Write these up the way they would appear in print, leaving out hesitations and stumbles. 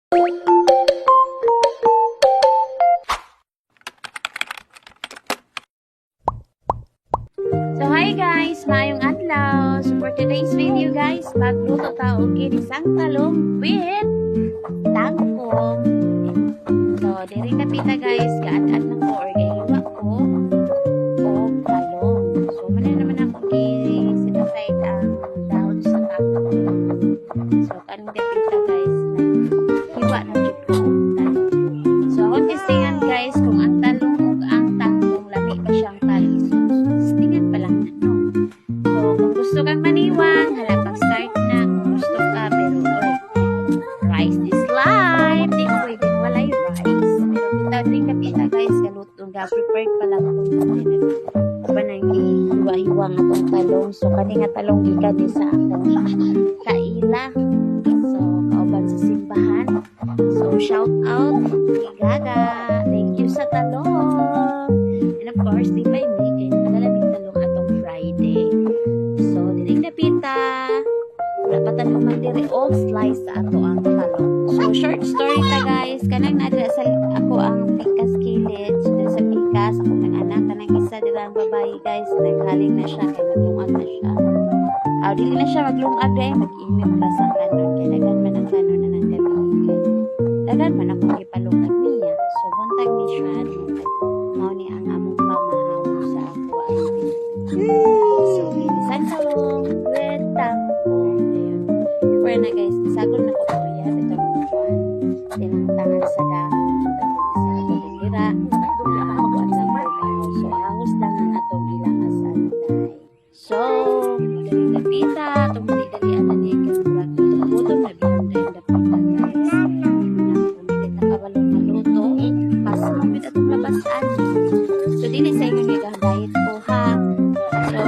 So hi guys, maayong adlaw. So for today's video guys, magluto ta og ginisang talong with tangkong. So diri na pita guys, gaan-an lang ko or gahiwa ko og talong. So muna naman ako set aside ang dahon sa tangkong. So kanang pita guys, hiwa na jud ko og talong. So akong testingan guys kung ang talong ug ang tangkong lami ba siyang talis. Gusto kang maniwang, hala pag-start na kung gusto ka, pero rice is life, di ko pwedeng walay rice. Pero bitaw din kapita guys, kalutong prepared pa lang ako ba nang iwa-iwang atong talong. So kani nga talong gikan ni sa akong kaila. So kauban sa simbahan. So shout out kay Gaga, thank you sa talong. And of course, di ba may nagalamig talong atong Friday. So, dining napita, wala pa tanong man diri og slice sa ato ang talong. So, short story ta guys, kanang nadira sa ako ang pikas kilid. So, dira sa pikas, ako ng anak, kanang isa dira ang babae guys, naghaling na siya, kaya maglungag na siya. Dili na siya maglungag dahil mag-init pa sa kanon, kaya dagan man ang kanon na ng gabi. Dagan man akong ipalungag niya. So, buntag ni siya, mao ni ang among pamahaw sa ako. So, isang talong with tangkong. Ayun. Before na guys, isagol na ko ito yan. Ito ang buwan. Tinangtangan sa dahon. Sa balindira. Nakakuan lang pamahaw. So, ahos lang ang atong ilang asanday. So, dali na pita. Itong dali-dalian na niya. Kasi butong na bilang dahil na pita guys. Pumilit na kabalong maluto. Pasamit atong labasan. So, dili sa inyo nga diet ko ha. So,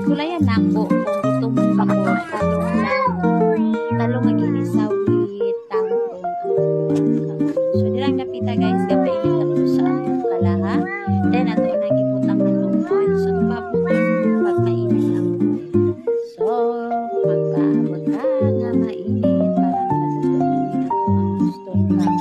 kulayan na ako kung gusto mong pakot, talong lang. Talong nga ginisaw with tangkong. So, dirang napita guys, kapainit ako sa akong kalaha. Then, ato nang ibutang ng oil. So, mabutang pag mainit ang oil. So, magpaabot ka nga mainit para matutunan ako ang gustong kapag.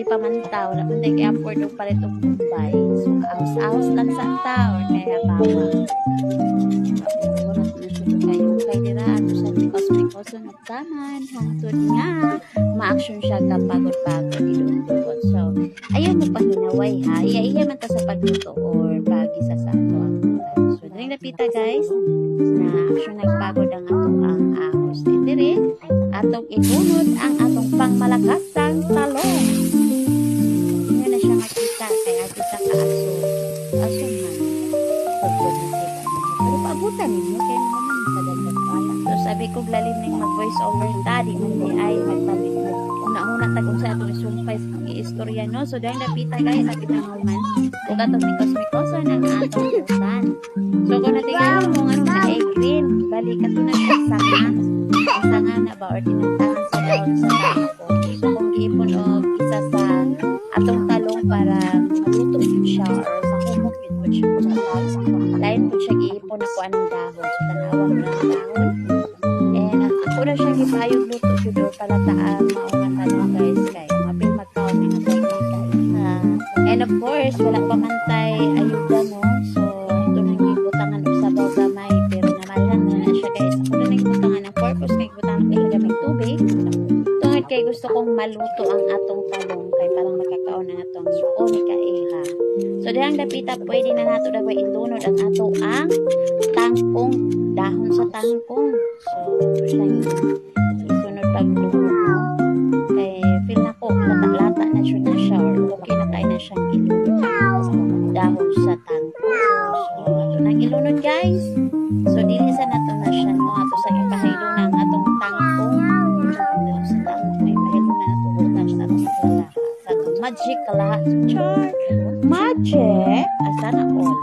Pamantaw, wala man tayo kaya afford og palit og Bombay. So, ahos-ahos lang sa taon, kaya bawang. Oras na siya kayo kay dira, ano sa mikos-mikos ng taman, hangtod nga, ma-action siya kapagod-pagod, idun-dun. So, ayaw mo panghinaway ha, iya man ta sa pagluto or pag-isa sa ato ang gulay. So, daling napita guys, na action nagpagod ang atong ang ahos. And dire, atong ibunod ang atong pangmalakasang talong. Kaya kita ka-aso man pero paabutan ninyo kaya naman sa dagdag pala. So sabi ko lalim ning mag-voice over study hindi ay magtabit mo una-una ta kung sa atong isumpay sa i-istorya no. So dahil napita guys sa kita naman kung atong mikos-mikos ng atong usan. So kung natingan mo nga sa egg green balik ka to na sa nga na ba or tinantahan sa daon sa tangko. So kung giipon o isa sa atong talong para maluto yun siya or sa humok yun po siya sa tawag. Lain po siya giipon ako anong dahon. So tanawang na ang dahon. And ako na siya gipayog luto siya doon pala taan maungan talong guys kaya mapil magkaon na and of course wala pa mantay ayuda no. So ito nang gibutangan o sabaw gamay pero namalhan na siya guys. Ako na nang gibutangan ng purpose kay gibutangan ko ilagay may tubig. Tungod kay gusto kong maluto ang atong talong kay parang makakaon ang atong kaeha. So dihang dapita pwede na nato daw ilunod ang ato ang tangkong dahon sa tangkong. So siyang isunod paglunod no. Kay feel na ko lata-lata na siya na siya or okay na tayo na siyang ilunod dahon sa tangkong. So ato nang ilunod guys. So dili sa nato na siya no ato sa ipahilo ng atong tangkong. Sa tangkong may pahilo na nato butas sa atong magic lahat char magic asa na all.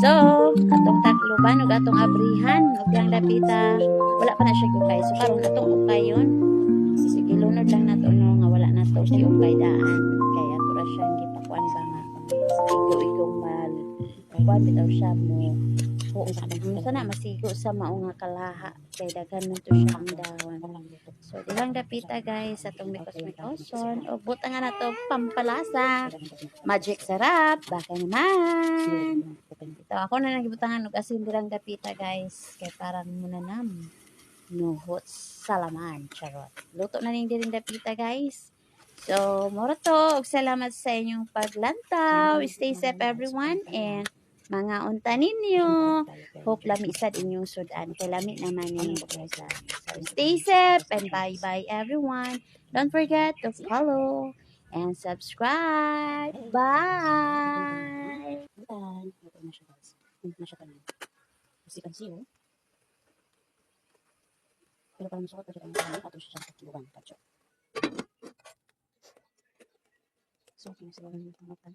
So atong takluban ug atong abrihan ug lang dapita wala pa na siya gukay. So karon atong ukayon sige lunod lang nato no nga ato siyong kay daan. Kaya tura siyang gipakuan ba nga. Igo-igong mal. Kuan bitaw siya mo. Sana masigo sa maunga kalaha. Kay daghan man to siya ang dahon. So, dilang dapita guys, atong mikos-mikoson. O, buta nga na to, pampalasa. Magic sarap. Baka naman. Ito, ako na nagibutangan og asin dilang dapita guys. Kay parang munanam. Nuhot salaman. Charot. Luto na ning diring dapita guys. So, moro to. Og salamat sa inyong paglantaw. Stay safe everyone. And mga unta ninyo. Hope lami sad inyong sudan. Kay lami naman ning bukasan. So, stay safe and bye-bye everyone. Don't forget to follow and subscribe. Bye! Bukan, luto na siya guys. Hindi na siya kanin. Kasi kansiyo. Pero parang masukot na siya kanin. Ato siya sa tibukan. Katso. So, kinasilawan yung pangatan.